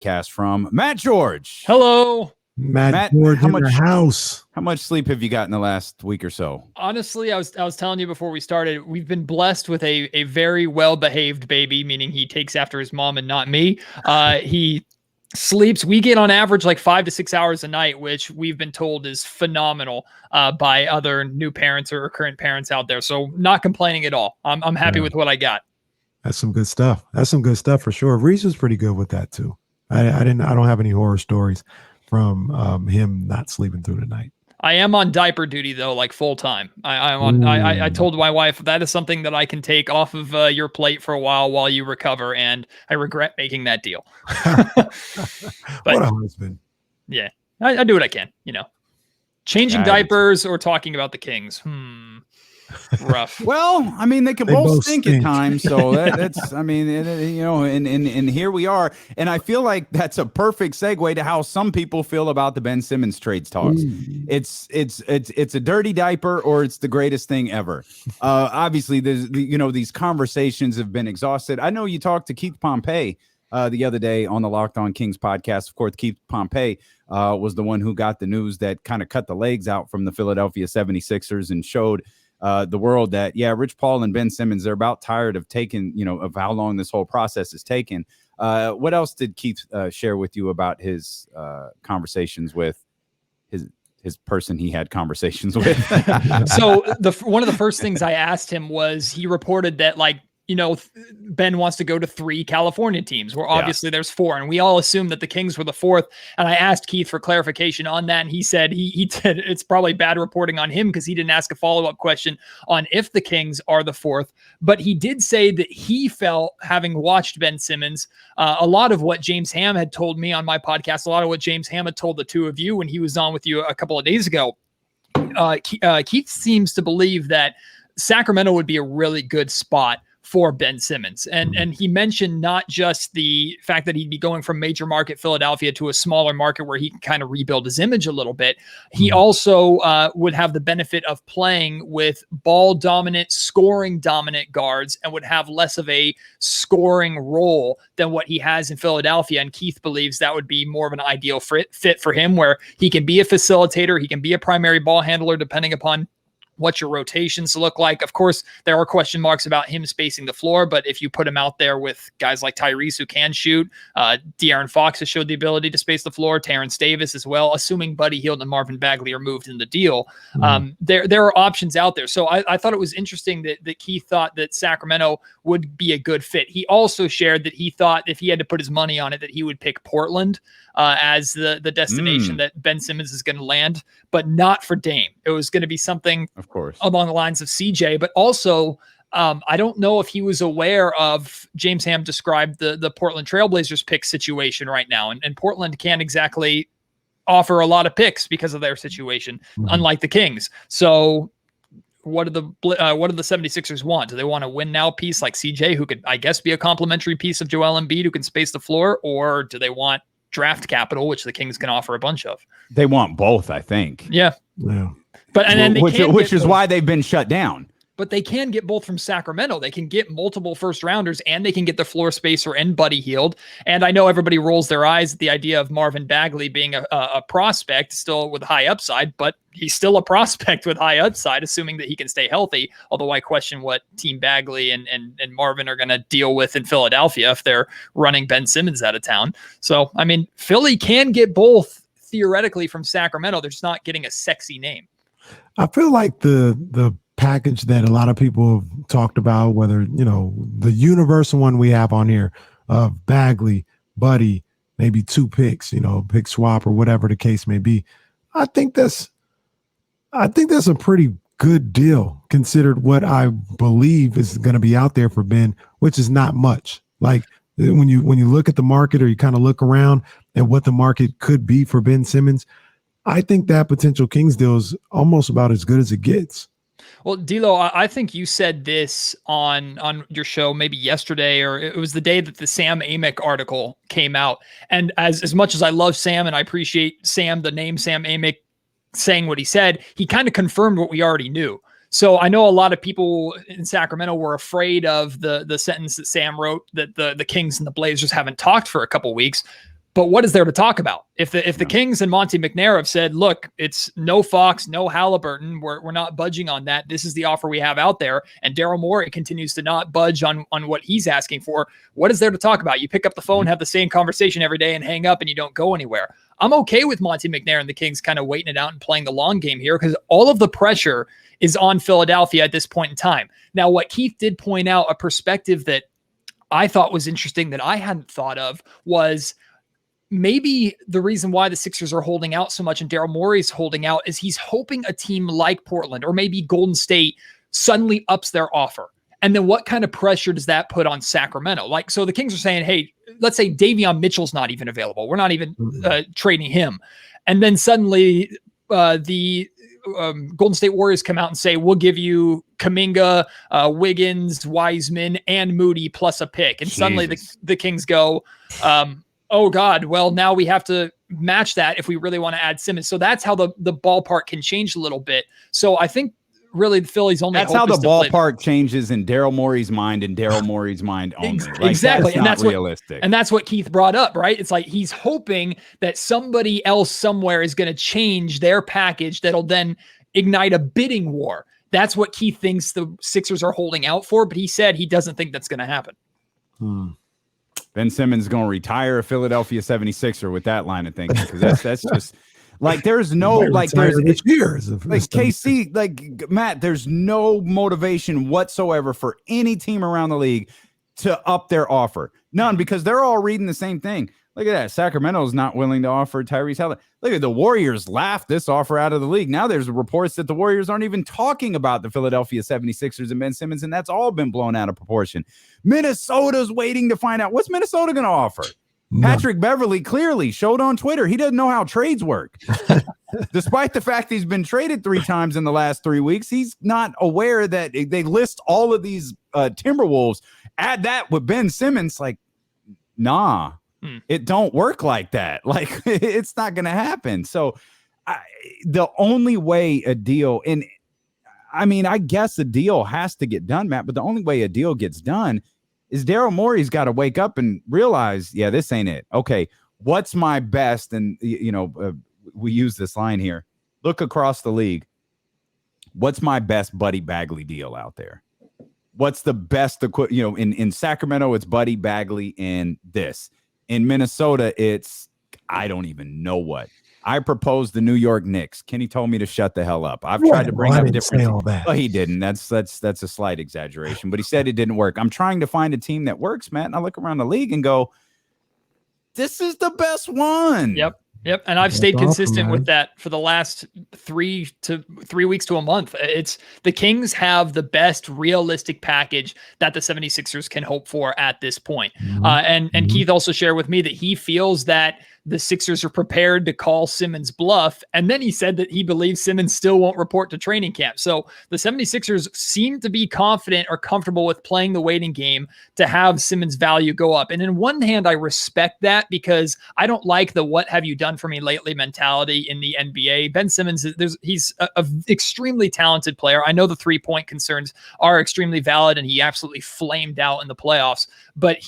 podcast from Matt George. Hello. Matt George how in much, the house. How much sleep have you got in the last week or so? Honestly, I was telling you before we started, we've been blessed with a very well-behaved baby, meaning he takes after his mom and not me. He sleeps, we get on average like 5 to 6 hours a night, which we've been told is phenomenal by other new parents or current parents out there. So not complaining at all. I'm happy with what I got. That's some good stuff. That's some good stuff for sure. Reese was pretty good with that too. I don't have any horror stories from him not sleeping through the night. I am on diaper duty though, like full time. I told my wife that is something that I can take off of your plate for a while you recover, and I regret making that deal. But, what a husband! Yeah, I do what I can. Changing diapers or talking about the Kings. Rough. Well, I mean, they can both stink at times, so that's. I mean, and here we are, and I feel like that's a perfect segue to how some people feel about the Ben Simmons trades talks. It's a dirty diaper, or it's the greatest thing ever. Obviously, there's these conversations have been exhausted. I know you talked to Keith Pompey the other day on the Locked On Kings podcast. Of course, Keith Pompey was the one who got the news that kind of cut the legs out from the Philadelphia 76ers and showed the world that, Rich Paul and Ben Simmons, they're about tired of taking, of how long this whole process is taking. What else did Keith share with you about his conversations with his person he had conversations with? So one of the first things I asked him was, he reported that Ben wants to go to 3 California teams, where obviously there's 4, and we all assumed that the Kings were the 4th. And I asked Keith for clarification on that, and he said he said it's probably bad reporting on him because he didn't ask a follow-up question on if the Kings are the 4th. But he did say that he felt, having watched Ben Simmons, a lot of what James Ham had told me on my podcast, a lot of what James Ham had told the two of you when he was on with you a couple of days ago. Keith seems to believe that Sacramento would be a really good spot for Ben Simmons. And he mentioned not just the fact that he'd be going from major market Philadelphia to a smaller market where he can kind of rebuild his image a little bit. He also would have the benefit of playing with ball dominant, scoring dominant guards, and would have less of a scoring role than what he has in Philadelphia. And Keith believes that would be more of an ideal fit for him, where he can be a facilitator, he can be a primary ball handler, depending upon what your rotations look like. Of course, there are question marks about him spacing the floor, but if you put him out there with guys like Tyrese who can shoot, De'Aaron Fox has showed the ability to space the floor, Terrence Davis as well, assuming Buddy Hield and Marvin Bagley are moved in the deal. There are options out there. So I thought it was interesting that Keith thought that Sacramento would be a good fit. He also shared that he thought if he had to put his money on it, that he would pick Portland as the destination that Ben Simmons is going to land, but not for Dame. It was going to be something, of course, along the lines of CJ, but also I don't know if he was aware of, James Ham described the Portland Trailblazers pick situation right now, and Portland can't exactly offer a lot of picks because of their situation, unlike the Kings. So what do the 76ers want? Do they want a win now piece like CJ, who could, I guess, be a complementary piece of Joel Embiid who can space the floor, or do they want draft capital, which the Kings can offer a bunch of? They want both, I think. Yeah. But which is why they've been shut down. But they can get both from Sacramento. They can get multiple first rounders, and they can get the floor spacer and Buddy Hield. And I know everybody rolls their eyes at the idea of Marvin Bagley being a prospect still with high upside, but he's still a prospect with high upside, assuming that he can stay healthy. Although I question what Team Bagley and Marvin are going to deal with in Philadelphia if they're running Ben Simmons out of town. So, I mean, Philly can get both theoretically from Sacramento. They're just not getting a sexy name. I feel like the package that a lot of people have talked about, whether, the universal one we have on here of Bagley, Buddy, maybe 2 picks, pick swap or whatever the case may be. I think that's a pretty good deal considered what I believe is going to be out there for Ben, which is not much. Like when you look at the market, or you kind of look around at what the market could be for Ben Simmons, I think that potential Kings deal is almost about as good as it gets. Well, D'Lo, I think you said this on your show maybe yesterday, or it was the day that the Sam Amick article came out. And as much as I love Sam and I appreciate Sam, the name Sam Amick, saying what he said, he kind of confirmed what we already knew. So I know a lot of people in Sacramento were afraid of the sentence that Sam wrote, that the Kings and the Blazers haven't talked for a couple weeks. But what is there to talk about? If the Kings and Monte McNair have said, look, it's no Fox, no Halliburton, we're not budging on that. This is the offer we have out there. And Daryl Morey continues to not budge on what he's asking for. What is there to talk about? You pick up the phone, have the same conversation every day and hang up and you don't go anywhere. I'm okay with Monte McNair and the Kings kind of waiting it out and playing the long game here because all of the pressure is on Philadelphia at this point in time. Now, what Keith did point out, a perspective that I thought was interesting that I hadn't thought of was maybe the reason why the Sixers are holding out so much and Daryl Morey's holding out is he's hoping a team like Portland or maybe Golden State suddenly ups their offer. And then what kind of pressure does that put on Sacramento? Like, so the Kings are saying, hey, let's say Davion Mitchell's not even available. We're not even trading him. And then suddenly the Golden State Warriors come out and say, we'll give you Kuminga, Wiggins, Wiseman, and Moody plus a pick. And suddenly the Kings go, oh God, well, now we have to match that if we really want to add Simmons. So that's how the ballpark can change a little bit. So I think really the Phillies only. That's how the ballpark changes in Daryl Morey's mind and Daryl Morey's mind only. Like, exactly. That's realistic. And that's what Keith brought up, right? It's like he's hoping that somebody else somewhere is going to change their package that'll then ignite a bidding war. That's what Keith thinks the Sixers are holding out for, but he said he doesn't think that's going to happen. Ben Simmons is going to retire a Philadelphia 76er with that line of thinking because that's just like there's no like there's years like KC like Matt. There's no motivation whatsoever for any team around the league to up their offer. None, because they're all reading the same thing. Look at that. Sacramento's not willing to offer Tyrese Halliburton. Look at the Warriors laughed this offer out of the league. Now there's reports that the Warriors aren't even talking about the Philadelphia 76ers and Ben Simmons, and that's all been blown out of proportion. Minnesota's waiting to find out. What's Minnesota going to offer? No. Patrick Beverley clearly showed on Twitter he doesn't know how trades work. Despite the fact he's been traded 3 times in the last 3 weeks, he's not aware that they list all of these Timberwolves. Add that with Ben Simmons, like, nah. It don't work like that. Like, it's not going to happen. So the only way a deal, and I mean, I guess a deal has to get done, Matt, but the only way a deal gets done is Daryl Morey's got to wake up and realize, yeah, this ain't it. Okay, what's my best? And, we use this line here. Look across the league. What's my best Buddy Bagley deal out there? What's the best, in Sacramento, it's Buddy Bagley and this. In Minnesota, it's, I don't even know what. I proposed the New York Knicks. Kenny told me to shut the hell up. I've tried to bring up different. Well, he didn't. That's a slight exaggeration, but he said it didn't work. I'm trying to find a team that works, Matt. And I look around the league and go, this is the best one. Yep. And I've stayed consistent with that for the last 3 weeks to a month. It's the Kings have the best realistic package that the 76ers can hope for at this point. And Keith also shared with me that he feels that the Sixers are prepared to call Simmons bluff. And then he said that he believes Simmons still won't report to training camp. So the 76ers seem to be confident or comfortable with playing the waiting game to have Simmons' value go up. And in one hand, I respect that because I don't like the what have you done for me lately mentality in the NBA. Ben Simmons, he's a extremely talented player. I know the 3-point concerns are extremely valid and he absolutely flamed out in the playoffs, but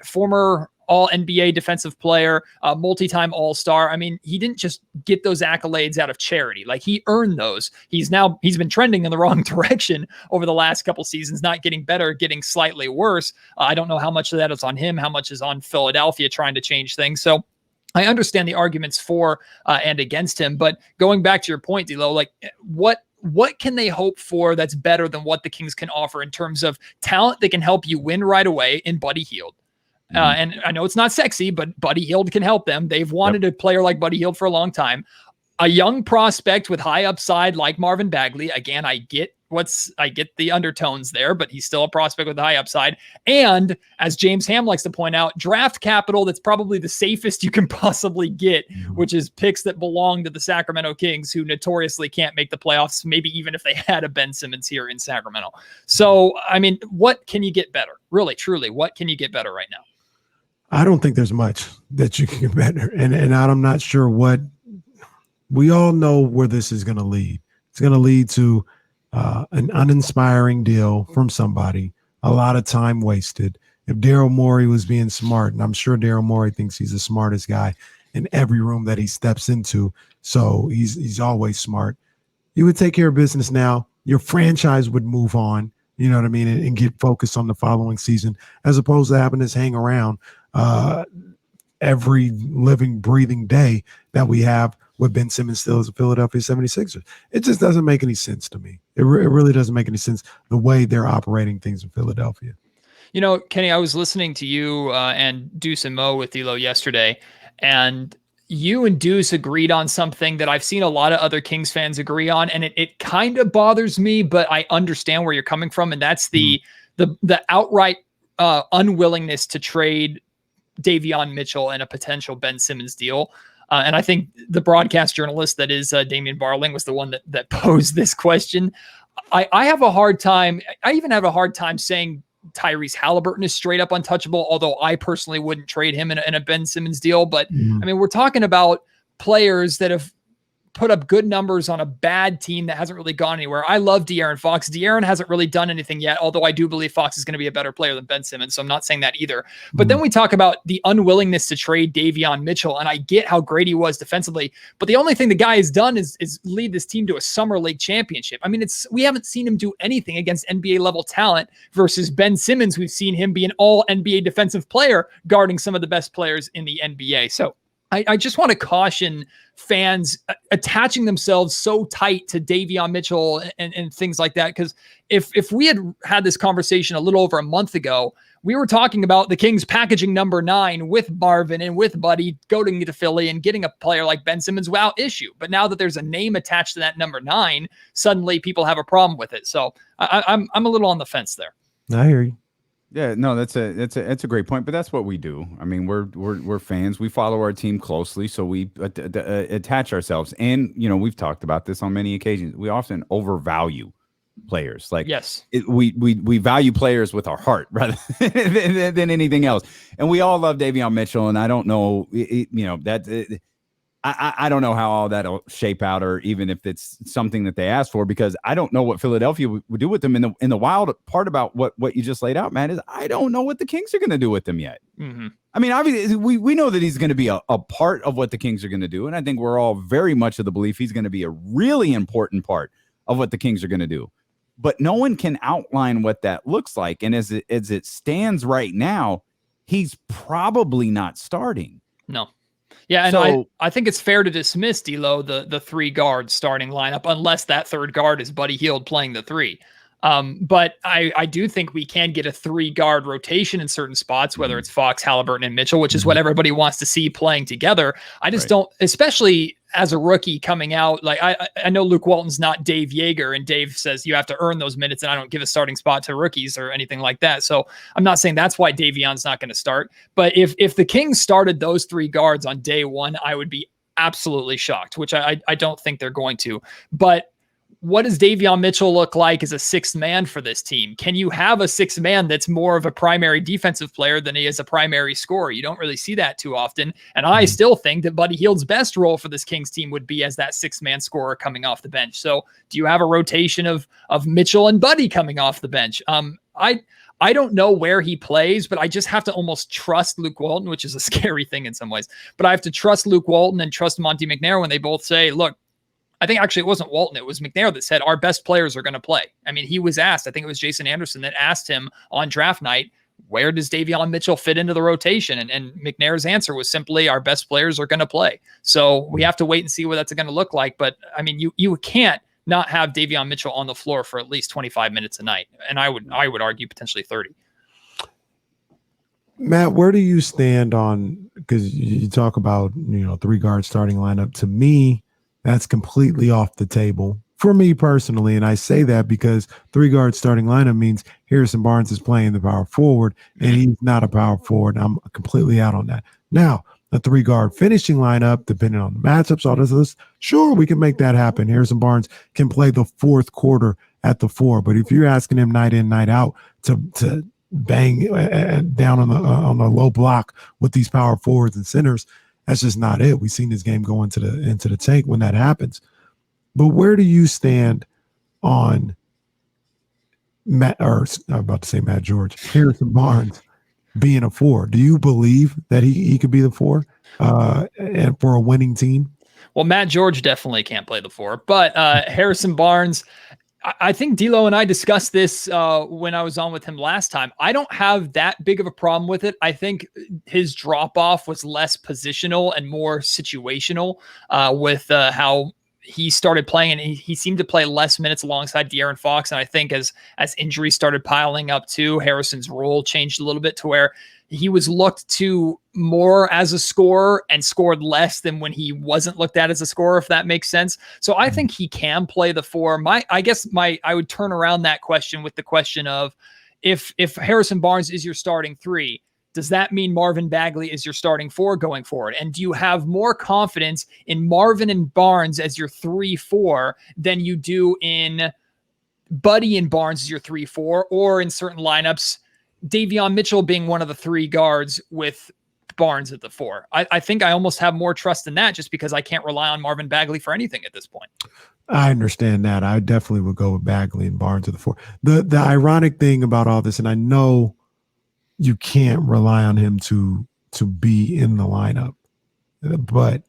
former All-NBA defensive player, multi-time All-Star. I mean, he didn't just get those accolades out of charity. Like, he earned those. He's been trending in the wrong direction over the last couple seasons, not getting better, getting slightly worse. I don't know how much of that is on him, how much is on Philadelphia trying to change things. So I understand the arguments for and against him, but going back to your point, D'Lo, like what can they hope for that's better than what the Kings can offer in terms of talent that can help you win right away in Buddy Hield? And I know it's not sexy, but Buddy Hield can help them. They've wanted a player like Buddy Hield for a long time. A young prospect with high upside like Marvin Bagley. Again, I get the undertones there, but he's still a prospect with high upside. And as James Ham likes to point out, draft capital that's probably the safest you can possibly get, which is picks that belong to the Sacramento Kings, who notoriously can't make the playoffs, maybe even if they had a Ben Simmons here in Sacramento. So, I mean, what can you get better? Really, truly, what can you get better right now? I don't think there's much that you can get better. And I'm not sure what we all know where this is going to lead. It's going to lead to an uninspiring deal from somebody, a lot of time wasted. if Daryl Morey was being smart, and I'm sure Daryl Morey thinks he's the smartest guy in every room that he steps into, so he's always smart. You would take care of business now. Your franchise would move on, you know what I mean, and get focused on the following season, as opposed to having this hang around every living, breathing day that we have with Ben Simmons still as a Philadelphia 76ers. It just doesn't make any sense to me. It really doesn't make any sense the way they're operating things in Philadelphia. You know, Kenny, I was listening to you and Deuce and Mo with Elo yesterday, and you and Deuce agreed on something that I've seen a lot of other Kings fans agree on, and it kind of bothers me, but I understand where you're coming from, and that's the outright unwillingness to trade Davion Mitchell and a potential Ben Simmons deal. And I think the broadcast journalist that is Damian Barling was the one that posed this question. I have a hard time. I even have a hard time saying Tyrese Halliburton is straight up untouchable, although I personally wouldn't trade him in a Ben Simmons deal. But I mean, we're talking about players that have put up good numbers on a bad team that hasn't really gone anywhere. I love De'Aaron Fox. De'Aaron hasn't really done anything yet, although I do believe Fox is going to be a better player than Ben Simmons, so I'm not saying that either. But then we talk about the unwillingness to trade Davion Mitchell, and I get how great he was defensively, but the only thing the guy has done is lead this team to a summer league championship. I mean, we haven't seen him do anything against NBA level talent versus Ben Simmons. We've seen him be an all NBA defensive player guarding some of the best players in the NBA. So I just want to caution fans attaching themselves so tight to Davion Mitchell and things like that. Because if we had this conversation a little over a month ago, we were talking about the Kings packaging number 9 with Marvin and with Buddy going to Philly and getting a player like Ben Simmons without issue. But now that there's a name attached to that number 9, suddenly people have a problem with it. So I'm a little on the fence there. I hear you. Yeah, no, that's a great point, but that's what we do. I mean, we're fans. We follow our team closely, so we attach ourselves. And you know, we've talked about this on many occasions. We often overvalue players. Like, yes, we value players with our heart rather than anything else. And we all love Davion Mitchell, and I don't know, I don't know how all that'll shape out, or even if it's something that they asked for, because I don't know what Philadelphia would do with them. In the wild part about what you just laid out, Matt, is I don't know what the Kings are going to do with them yet. I mean, obviously, we know that he's going to be a part of what the Kings are going to do, and I think we're all very much of the belief he's going to be a really important part of what the Kings are going to do. But no one can outline what that looks like, and as it stands right now, he's probably not starting. No. Yeah, and so, I think it's fair to dismiss, D'Lo, the 3 guard starting lineup, unless that third guard is Buddy Hield playing the 3. But I do think we can get a 3 guard rotation in certain spots, whether it's Fox, Halliburton, and Mitchell, which is what everybody wants to see playing together. I just don't, especially as a rookie coming out. Like I know Luke Walton's not Dave Yeager, and Dave says you have to earn those minutes, and I don't give a starting spot to rookies or anything like that. So I'm not saying that's why Davion's not going to start. But if the Kings started those 3 guards on day 1, I would be absolutely shocked, which I don't think they're going to. But what does Davion Mitchell look like as a 6th man for this team? Can you have a 6th man that's more of a primary defensive player than he is a primary scorer? You don't really see that too often. And I still think that Buddy Hield's best role for this Kings team would be as that 6th man scorer coming off the bench. So do you have a rotation of Mitchell and Buddy coming off the bench? I don't know where he plays, but I just have to almost trust Luke Walton, which is a scary thing in some ways. But I have to trust Luke Walton and trust Monty McNair when they both say, look, I think actually it wasn't Walton. It was McNair that said our best players are going to play. I mean, he was asked, I think it was Jason Anderson that asked him on draft night, where does Davion Mitchell fit into the rotation? And McNair's answer was simply our best players are going to play. So we have to wait and see what that's going to look like. But I mean, you can't not have Davion Mitchell on the floor for at least 25 minutes a night. And I would argue potentially 30. Matt, where do you stand on, because you talk about, 3 guard starting lineup. To me, that's completely off the table for me personally. And I say that because 3 guard starting lineup means Harrison Barnes is playing the power forward, and he's not a power forward. I'm completely out on that. Now, the 3 guard finishing lineup, depending on the matchups, all this, sure, we can make that happen. Harrison Barnes can play the 4th quarter at the 4, but if you're asking him night in, night out to bang down on the low block with these power forwards and centers, that's just not it. We've seen this game go into the tank when that happens. But where do you stand on Matt George, Harrison Barnes being a 4. Do you believe that he could be the 4 and for a winning team? Well, Matt George definitely can't play the 4, but Harrison Barnes, I think D'Lo and I discussed this when I was on with him last time. I don't have that big of a problem with it. I think his drop off was less positional and more situational with how he started playing, and he seemed to play less minutes alongside De'Aaron Fox. And I think as injuries started piling up too, Harrison's role changed a little bit to where he was looked to more as a scorer and scored less than when he wasn't looked at as a scorer, if that makes sense. So I think he can play the 4. I would turn around that question with the question of if Harrison Barnes is your starting 3, does that mean Marvin Bagley is your starting 4 going forward? And do you have more confidence in Marvin and Barnes as your 3-4 than you do in Buddy and Barnes as your 3-4, or in certain lineups, Davion Mitchell being one of the 3 guards with Barnes at the 4? I think I almost have more trust in that just because I can't rely on Marvin Bagley for anything at this point. I understand that. I definitely would go with Bagley and Barnes at the 4. The ironic thing about all this, and I know you can't rely on him to be in the lineup, but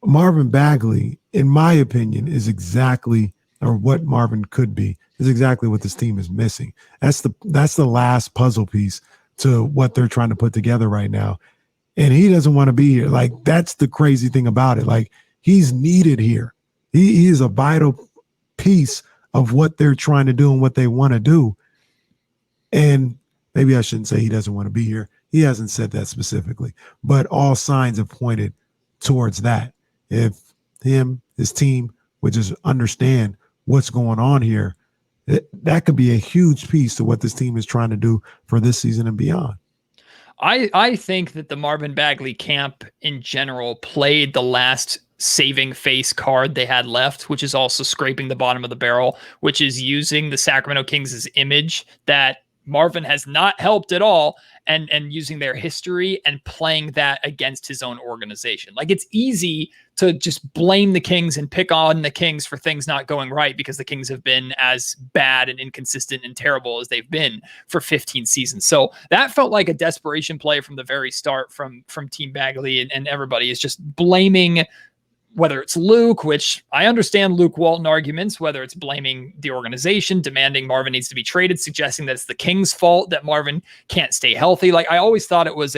Marvin Bagley, in my opinion, is exactly, or what Marvin could be, is exactly what this team is missing. That's the last puzzle piece to what they're trying to put together right now. And he doesn't want to be here. Like, that's the crazy thing about it. Like, he's needed here. He is a vital piece of what they're trying to do and what they want to do. And maybe I shouldn't say he doesn't want to be here. He hasn't said that specifically, but all signs have pointed towards that. If his team would just understand what's going on here, that could be a huge piece to what this team is trying to do for this season and beyond. I think that the Marvin Bagley camp in general played the last saving face card they had left, which is also scraping the bottom of the barrel, which is using the Sacramento Kings' image that Marvin has not helped at all, and using their history and playing that against his own organization. Like, it's easy to just blame the Kings and pick on the Kings for things not going right because the Kings have been as bad and inconsistent and terrible as they've been for 15 seasons. So that felt like a desperation play from the very start from Team Bagley, and everybody is just blaming, whether it's Luke, which I understand Luke Walton arguments, whether it's blaming the organization, demanding Marvin needs to be traded, suggesting that it's the Kings' fault that Marvin can't stay healthy. Like, I always thought it was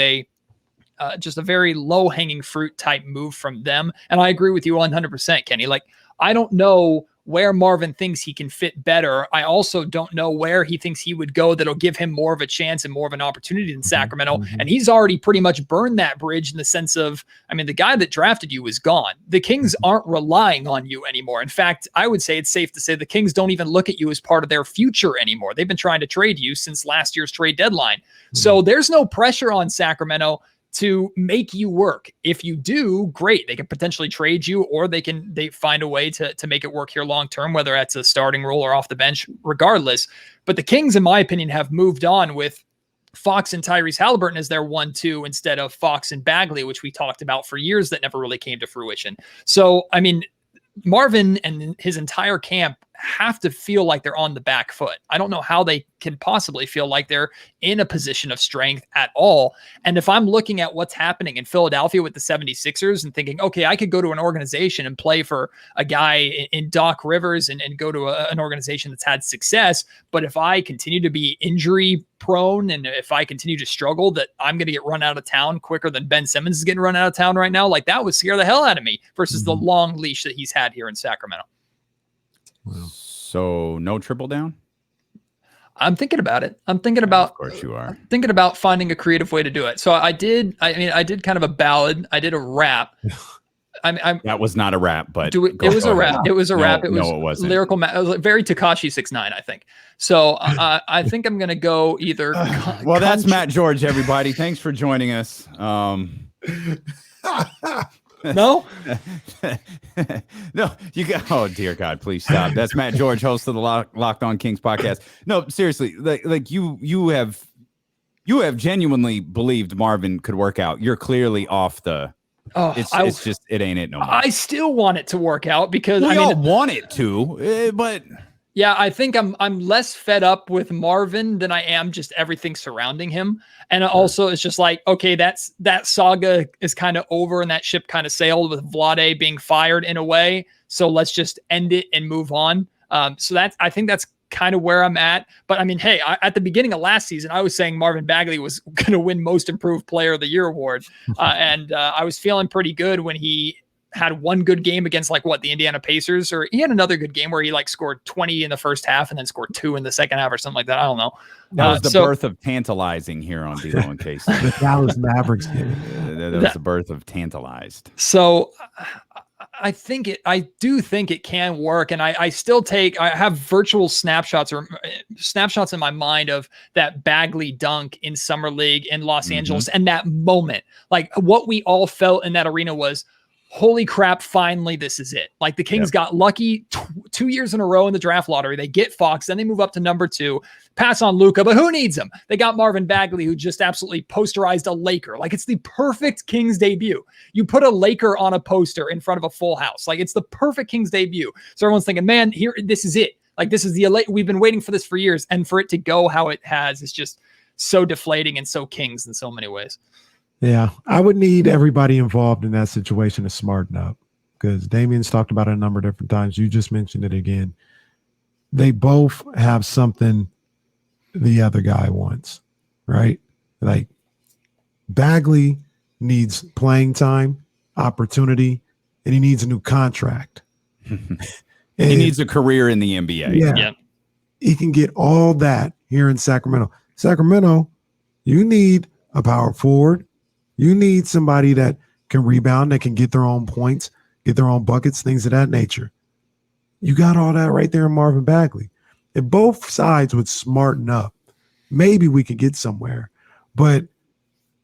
just a very low-hanging fruit type move from them. And I agree with you 100%, Kenny. Like, I don't know where Marvin thinks he can fit better. I also don't know where he thinks he would go that'll give him more of a chance and more of an opportunity in Sacramento. Mm-hmm. And he's already pretty much burned that bridge in the sense of, I mean, the guy that drafted you is gone. The Kings aren't relying on you anymore. In fact, I would say it's safe to say the Kings don't even look at you as part of their future anymore. They've been trying to trade you since last year's trade deadline. Mm-hmm. So there's no pressure on Sacramento to make you work. If you do, great. They can potentially trade you, or they find a way to make it work here long term, whether that's a starting role or off the bench, regardless. But the Kings, in my opinion, have moved on with Fox and Tyrese Halliburton as their 1-2 instead of Fox and Bagley, which we talked about for years that never really came to fruition. So, I mean, Marvin and his entire camp have to feel like they're on the back foot. I don't know how they can possibly feel like they're in a position of strength at all. And if I'm looking at what's happening in Philadelphia with the 76ers and thinking, okay, I could go to an organization and play for a guy in Doc Rivers and go to an organization that's had success. But if I continue to be injury prone and if I continue to struggle, that I'm going to get run out of town quicker than Ben Simmons is getting run out of town right now. Like, that would scare the hell out of me versus the long leash that he's had here in Sacramento. So no triple down? I'm thinking about it. I'm thinking about, of course you are. I'm thinking about finding a creative way to do it. So I did kind of a ballad. I did a rap. That was not a rap, but it was a rap. It was a rap. It was it wasn't. Lyrical. It was very Tekashi 6ix9ine, I think. So I think I'm going to go either. Well, that's Matt George, everybody. Thanks for joining us. No, no, you got. Oh dear God, please stop. That's Matt George, host of the Locked On Kings podcast. No, seriously, like you have genuinely believed Marvin could work out. You're clearly off the. Oh, it's just it ain't it no more. I still want it to work out because we all want it to, but Yeah, I think I'm less fed up with Marvin than I am just everything surrounding him. And also it's just like, okay, that saga is kind of over and that ship kind of sailed with Vlade being fired in a way. So let's just end it and move on. So I think that's kind of where I'm at. But I mean, hey, at the beginning of last season, I was saying Marvin Bagley was going to win Most Improved Player of the Year award. And I was feeling pretty good when he had one good game against the Indiana Pacers, or he had another good game where he scored 20 in the first half and then scored 2 in the second half or something like that. I don't know. That was the birth of tantalizing here on D-Lo and Casey. The Dallas Mavericks. That was the birth of tantalized. So I do think it can work. And I have virtual snapshots in my mind of that Bagley dunk in Summer League in Los Angeles. And that moment, what we all felt in that arena was, holy crap, finally, this is it. The Kings got lucky 2 years in a row in the draft lottery. They get Fox, then they move up to number 2, pass on Luka, but who needs him? They got Marvin Bagley, who just absolutely posterized a Laker. It's the perfect Kings debut. You put a Laker on a poster in front of a full house. It's the perfect Kings debut. So everyone's thinking, man, this is it. This is we've been waiting for this for years. And for it to go how it has is just so deflating and so Kings in so many ways. Yeah, I would need everybody involved in that situation to smarten up, because Damian's talked about it a number of different times. You just mentioned it again. They both have something the other guy wants, right? Bagley needs playing time, opportunity, and he needs a new contract. He needs a career in the NBA. Yeah. He can get all that here in Sacramento. Sacramento, you need a power forward. You need somebody that can rebound, that can get their own points, get their own buckets, things of that nature. You got all that right there in Marvin Bagley. If both sides would smarten up, maybe we could get somewhere. But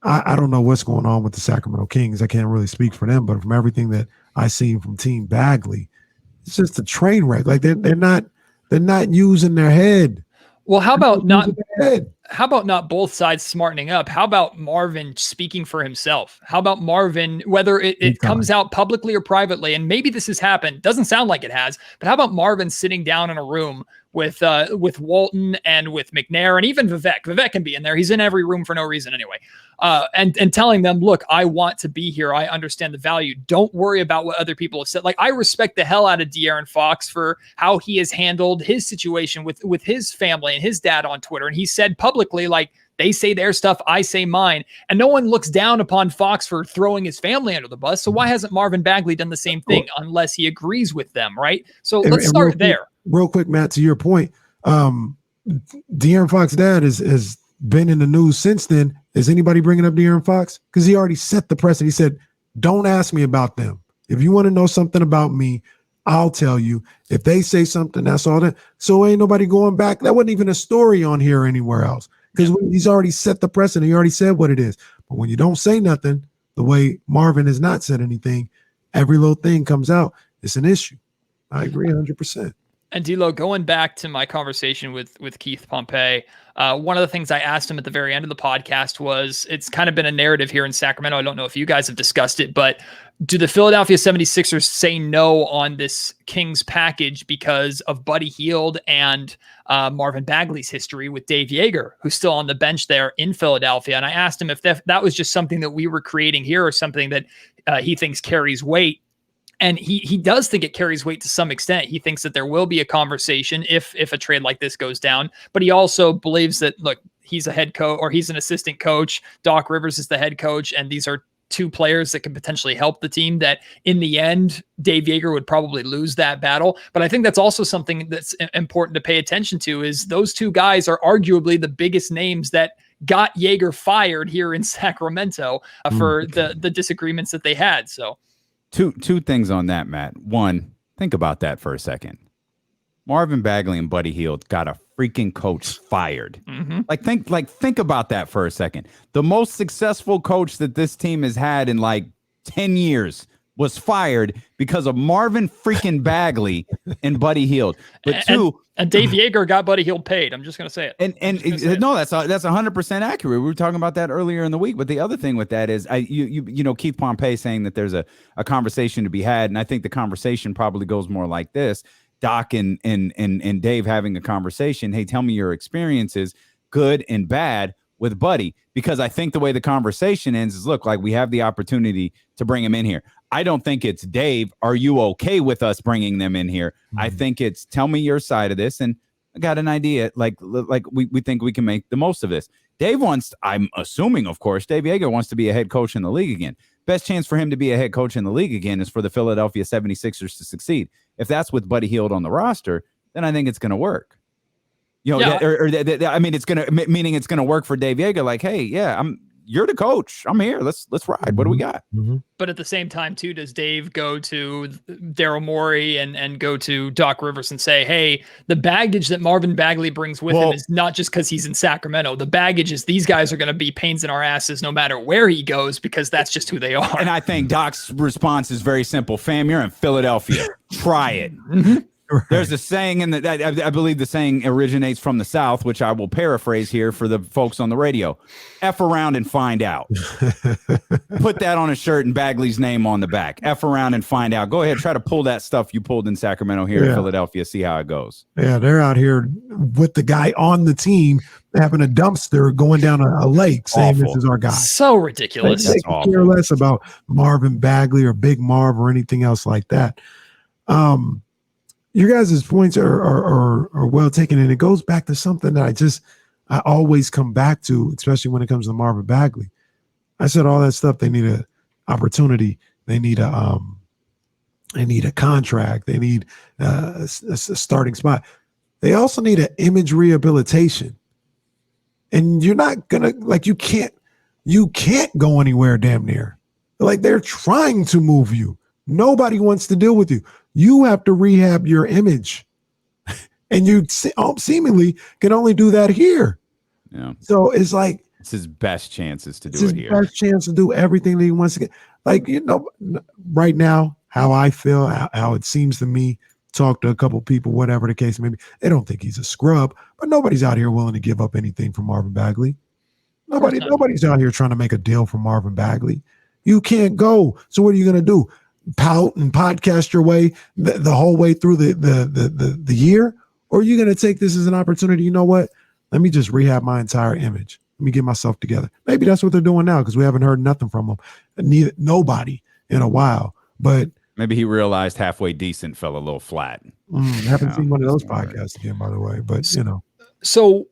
I don't know what's going on with the Sacramento Kings. I can't really speak for them, but from everything that I've seen from Team Bagley, it's just a train wreck. They're not using their head. Well, how about not both sides smartening up? How about Marvin speaking for himself? How about Marvin, whether it comes out publicly or privately, and maybe this has happened, doesn't sound like it has, but how about Marvin sitting down in a room with Walton and with McNair and even Vivek? Vivek can be in there. He's in every room for no reason anyway. And telling them, look, I want to be here. I understand the value. Don't worry about what other people have said. I respect the hell out of De'Aaron Fox for how he has handled his situation with his family and his dad on Twitter. And he said publicly, they say their stuff, I say mine. And no one looks down upon Fox for throwing his family under the bus. So why hasn't Marvin Bagley done the same thing unless he agrees with them, right? So let's start there. Real quick, Matt, to your point, De'Aaron Fox's dad has been in the news since then. Is anybody bringing up De'Aaron Fox? Because he already set the precedent. He said, don't ask me about them. If you want to know something about me, I'll tell you. If they say something, that's all that. So ain't nobody going back. That wasn't even a story on here or anywhere else, because he's already set the precedent. He already said what it is. But when you don't say nothing, the way Marvin has not said anything, every little thing comes out. It's an issue. I agree 100%. And D'Lo, going back to my conversation with Keith Pompey, one of the things I asked him at the very end of the podcast was, it's kind of been a narrative here in Sacramento. I don't know if you guys have discussed it, but do the Philadelphia 76ers say no on this Kings package because of Buddy Hield and Marvin Bagley's history with Dave Yeager, who's still on the bench there in Philadelphia? And I asked him if that was just something that we were creating here or something that he thinks carries weight. And he does think it carries weight to some extent. He thinks that there will be a conversation if a trade like this goes down. But he also believes that, look, he's a head coach or he's an assistant coach. Doc Rivers is the head coach. And these are two players that can potentially help the team, that in the end, Dave Yeager would probably lose that battle. But I think that's also something that's important to pay attention to, is those two guys are arguably the biggest names that got Yeager fired here in Sacramento for the disagreements that they had. So Two things on that, Matt. One, think about that for a second. Marvin Bagley and Buddy Hield got a freaking coach fired. Think about that for a second. The most successful coach that this team has had in 10 years was fired because of Marvin freaking Bagley and Buddy Hield. But and Dave Yeager got Buddy Hield paid. I'm just going to say it. That's 100% accurate. We were talking about that earlier in the week. But the other thing with that is, Keith Pompey saying that there's a conversation to be had, and I think the conversation probably goes more like this: Doc and Dave having a conversation. Hey, tell me your experiences, good and bad, with Buddy, because I think the way the conversation ends is, look, like we have the opportunity to bring him in here. I don't think it's, Dave, are you okay with us bringing them in here? Mm-hmm. I think it's, tell me your side of this, and I got an idea. Like we think we can make the most of this. Dave wants, I'm assuming, of course, Dave Yeager wants to be a head coach in the league again. Best chance for him to be a head coach in the league again is for the Philadelphia 76ers to succeed. If that's with Buddy Hield on the roster, then I think it's going to work. You know, I mean, it's going to work for Dave Yeager. Like, hey, yeah, you're the coach. I'm here. Let's ride. What do we got? Mm-hmm. But at the same time, too, does Dave go to Daryl Morey and go to Doc Rivers and say, hey, the baggage that Marvin Bagley brings with him is not just because he's in Sacramento. The baggage is these guys are going to be pains in our asses no matter where he goes, because that's just who they are. And I think Doc's response is very simple. Fam, you're in Philadelphia. Try it. Mm-hmm. Right. There's a saying I believe the saying originates from the South, which I will paraphrase here for the folks on the radio. F around and find out. Put that on a shirt and Bagley's name on the back. F around and find out. Go ahead, try to pull that stuff you pulled in Sacramento here in Philadelphia. See how it goes. Yeah, they're out here with the guy on the team having a dumpster going down a lake saying this is our guy. So ridiculous. They care less about Marvin Bagley or Big Marv or anything else like that. Your guys' points are well taken, and it goes back to something that I always come back to, especially when it comes to Marvin Bagley. I said all that stuff. They need an opportunity. They need a contract. They need a starting spot. They also need an image rehabilitation. And you're not gonna, like, you can't go anywhere damn near. Like, they're trying to move you. Nobody wants to deal with you. You have to rehab your image, and you seemingly can only do that here. Yeah. So it's like it's his best chances to do it here. Best chance to do everything that he wants to get. Like, you know, right now, how I feel, how it seems to me. Talk to a couple people, whatever the case may be. They don't think he's a scrub, but nobody's out here willing to give up anything for Marvin Bagley. Nobody's out here trying to make a deal for Marvin Bagley. You can't go. So what are you going to do? Pout and podcast your way the whole way through the year? Or are you going to take this as an opportunity? You know what? Let me just rehab my entire image. Let me get myself together. Maybe that's what they're doing now, because we haven't heard nothing from them. Nobody in a while. But maybe he realized halfway decent fell a little flat. Haven't seen one of those podcasts again, by the way. But, you know. So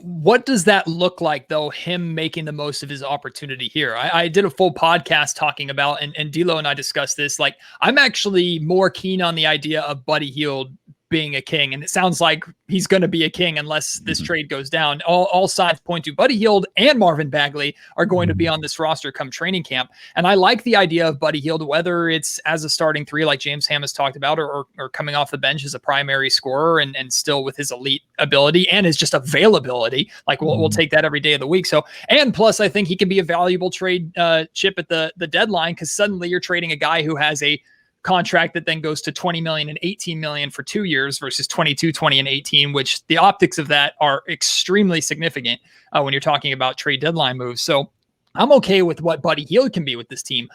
what does that look like, though, him making the most of his opportunity here? I did a full podcast talking about, and D'Lo and I discussed this. Like, I'm actually more keen on the idea of Buddy Hield being a king, and it sounds like he's going to be a king unless this trade goes down. All signs point to Buddy Hield and Marvin Bagley are going to be on this roster come training camp. And I like the idea of Buddy Hield, whether it's as a starting three, like James Ham has talked about, or coming off the bench as a primary scorer and still with his elite ability and his just availability. Like, we'll take that every day of the week. So, and plus, I think he can be a valuable trade chip at the deadline, because suddenly you're trading a guy who has a contract that then goes to $20 million and $18 million for 2 years versus 22, 20, and 18, which the optics of that are extremely significant when you're talking about trade deadline moves. So I'm okay with what Buddy Hield can be with this team.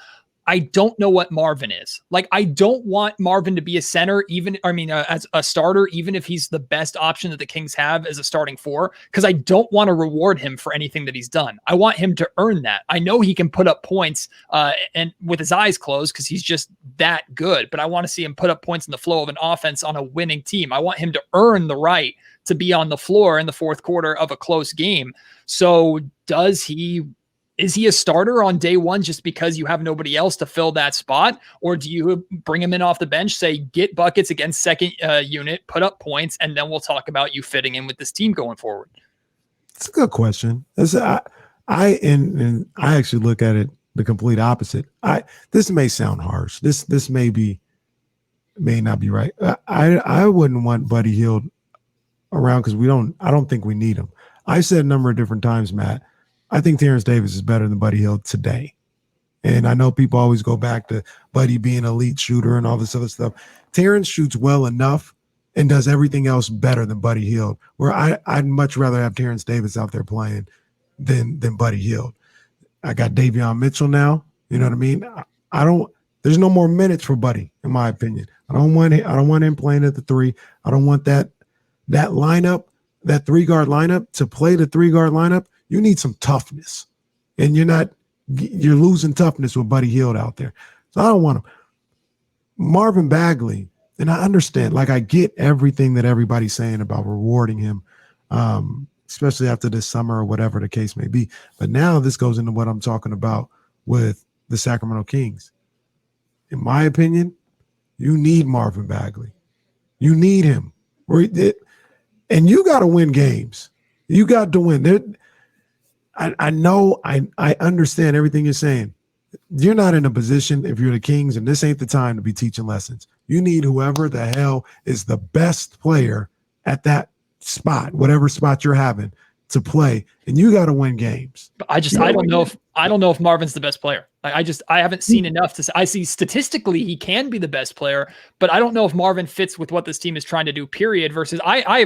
I don't know what Marvin is. Like, I don't want Marvin to be a center, as a starter, even if he's the best option that the Kings have as a starting four, because I don't want to reward him for anything that he's done. I want him to earn that. I know he can put up points and with his eyes closed, because he's just that good, but I want to see him put up points in the flow of an offense on a winning team. I want him to earn the right to be on the floor in the fourth quarter of a close game. So is he a starter on day one just because you have nobody else to fill that spot? Or do you bring him in off the bench, say, get buckets against second unit, put up points, and then we'll talk about you fitting in with this team going forward? It's a good question. I actually look at it the complete opposite. This may sound harsh. This may not be right. I wouldn't want Buddy Hield around, because I don't think we need him. I said a number of different times, Matt, I think Terrence Davis is better than Buddy Hield today. And I know people always go back to Buddy being an elite shooter and all this other stuff. Terrence shoots well enough and does everything else better than Buddy Hield, where I'd much rather have Terrence Davis out there playing than Buddy Hield. I got Davion Mitchell now. You know what I mean? There's no more minutes for Buddy, in my opinion. I don't want him playing at the 3. I don't want that lineup, that 3-guard lineup. To play the 3-guard lineup, you need some toughness. And you're losing toughness with Buddy Hield out there. So I don't want him. Marvin Bagley, and I understand, like, I get everything that everybody's saying about rewarding him, especially after this summer or whatever the case may be. But now this goes into what I'm talking about with the Sacramento Kings. In my opinion, you need Marvin Bagley. You need him. And you got to win games. You got to win. I know, I understand everything you're saying. You're not in a position, if you're the Kings, and this ain't the time to be teaching lessons. You need whoever the hell is the best player at that spot, whatever spot you're having, to play, and you got to win games. But I don't know if Marvin's the best player. I haven't seen enough to say. I see statistically he can be the best player, but I don't know if Marvin fits with what this team is trying to do, period. Versus I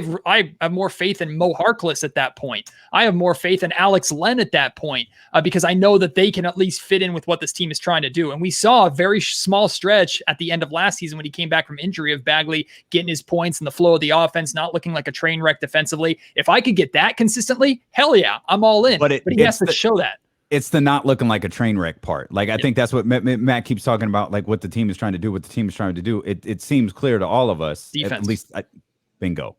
have more faith in Mo Harkless at that point. I have more faith in Alex Len at that point because I know that they can at least fit in with what this team is trying to do. And we saw a very small stretch at the end of last season when he came back from injury of Bagley getting his points and the flow of the offense, not looking like a train wreck defensively. If I could get that consistently, hell yeah, I'm all in. But he has to show that. It's the not looking like a train wreck part. Like, I think that's what Matt keeps talking about, like what the team is trying to do, It seems clear to all of us, defense. at least, bingo.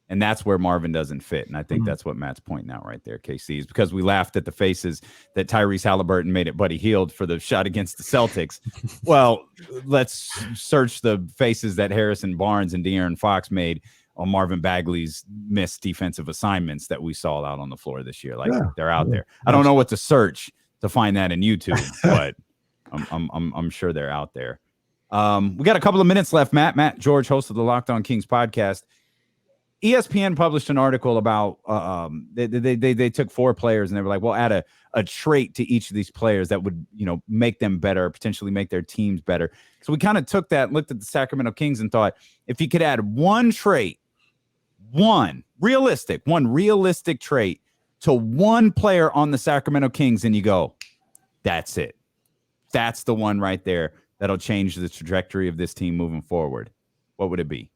And that's where Marvin doesn't fit. And I think that's what Matt's pointing out right there, KC, is because we laughed at the faces that Tyrese Halliburton made at Buddy Hield for the shot against the Celtics. Well, let's search the faces that Harrison Barnes and De'Aaron Fox made on Marvin Bagley's missed defensive assignments that we saw out on the floor this year. Like, they're out there. I don't know what to search to find that in YouTube, but I'm sure they're out there. We got a couple of minutes left. Matt George, host of the Locked On Kings podcast. ESPN published an article about they took 4 players and they were like, well, add a trait to each of these players that would, make them better, potentially make their teams better. So we kind of took that and looked at the Sacramento Kings and thought, if you could add one trait, one realistic trait to one player on the Sacramento Kings, and you go, that's it. That's the one right there that'll change the trajectory of this team moving forward. What would it be?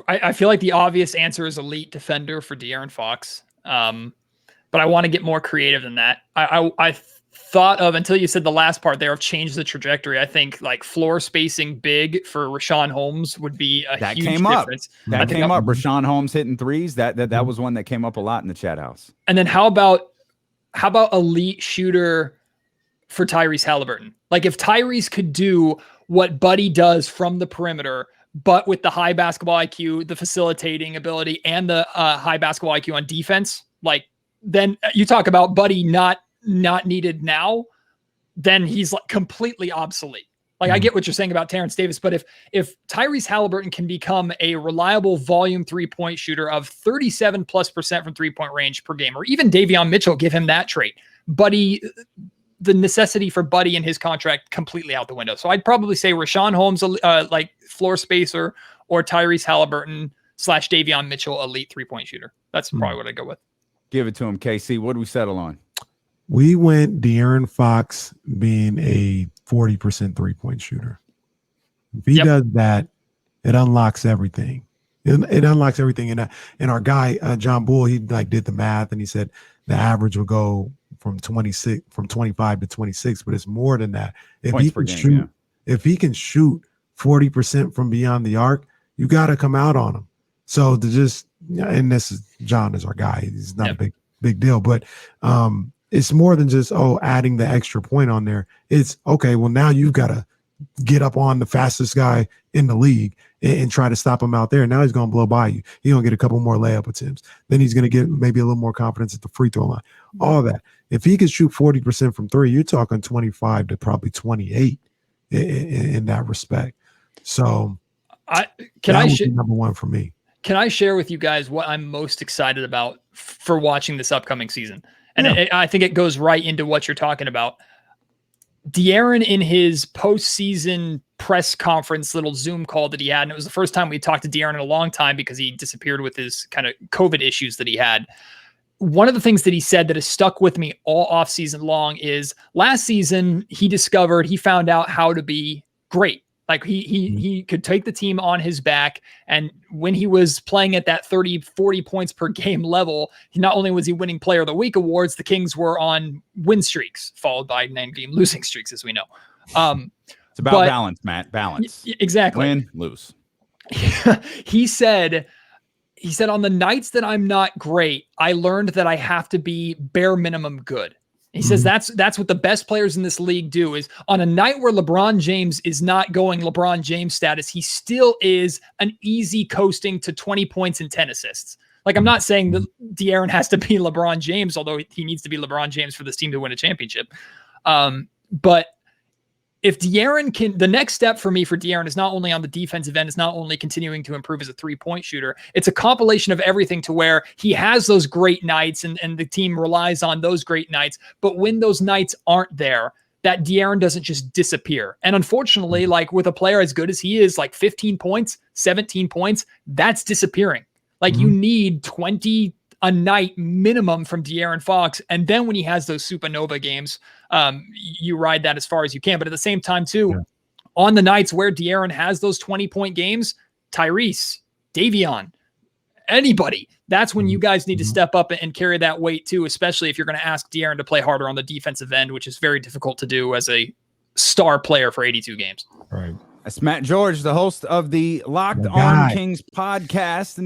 I feel like the obvious answer is elite defender for De'Aaron Fox. But I want to get more creative than that. I thought of, until you said the last part there, of change the trajectory. I think like floor spacing big for Rashawn Holmes would be a huge difference. That came up. Rashawn Holmes hitting threes. That was one that came up a lot in the chat house. And then how about elite shooter for Tyrese Halliburton? Like, if Tyrese could do what Buddy does from the perimeter, but with the high basketball IQ, the facilitating ability, and the high basketball IQ on defense, like, then you talk about Buddy not needed now, then he's like completely obsolete. Like, I get what you're saying about Terrence Davis, but if Tyrese Halliburton can become a reliable volume 3-point shooter of 37+% from 3-point range per game, or even Davion Mitchell, give him that trait, Buddy, the necessity for Buddy in his contract completely out the window. So I'd probably say Rashawn Holmes, like floor spacer, or Tyrese Halliburton / Davion Mitchell, elite 3-point shooter. That's probably what I'd go with. Give it to him, KC. What do we settle on? We went De'Aaron Fox being a 40% 3-point shooter. If he does that, it unlocks everything. It unlocks everything. And our guy, John Bull, he did the math, and he said the average will go from 25 to 26, but it's more than that. If he can shoot 40% from beyond the arc, you got to come out on him. So and John is our guy. He's not a big deal, but it's more than just adding the extra point on there. It's okay. Well, now you've got to get up on the fastest guy in the league and try to stop him out there. Now he's going to blow by you. He's going to get a couple more layup attempts. Then he's going to get maybe a little more confidence at the free throw line. All that. If he can shoot 40% from 3, you're talking 25 to probably 28 in that respect. So number one for me. Can I share with you guys what I'm most excited about for watching this upcoming season? And I think it goes right into what you're talking about. De'Aaron, in his postseason press conference little Zoom call that he had, and it was the first time we talked to De'Aaron in a long time because he disappeared with his kind of COVID issues that he had. one of the things that he said that has stuck with me all off season long is last season he found out how to be great. Like he could take the team on his back. And when he was playing at that 30, 40 points per game level, not only was he winning Player of the Week awards, the Kings were on win streaks, followed by 9-game losing streaks, as we know. It's about balance, Matt. Balance. Exactly. Win, lose. He said, on the nights that I'm not great, I learned that I have to be bare minimum good. He says that's what the best players in this league do, is on a night where LeBron James is not going LeBron James status, he still is an easy coasting to 20 points and 10 assists. Like, I'm not saying that De'Aaron has to be LeBron James, although he needs to be LeBron James for this team to win a championship. But if De'Aaron can, the next step for me for De'Aaron is not only on the defensive end, is not only continuing to improve as a 3-point shooter, it's a compilation of everything to where he has those great nights and the team relies on those great nights. But when those nights aren't there, that De'Aaron doesn't just disappear. And unfortunately, like with a player as good as he is, like 15 points, 17 points, that's disappearing. Like you need 20 a night minimum from De'Aaron Fox. And then when he has those supernova games, you ride that as far as you can. But at the same time too, on the nights where De'Aaron has those 20-point games, Tyrese, Davion, anybody, that's when you guys need to step up and carry that weight too, especially if you're going to ask De'Aaron to play harder on the defensive end, which is very difficult to do as a star player for 82 games. Right. That's Matt George, the host of the Locked On Kings podcast.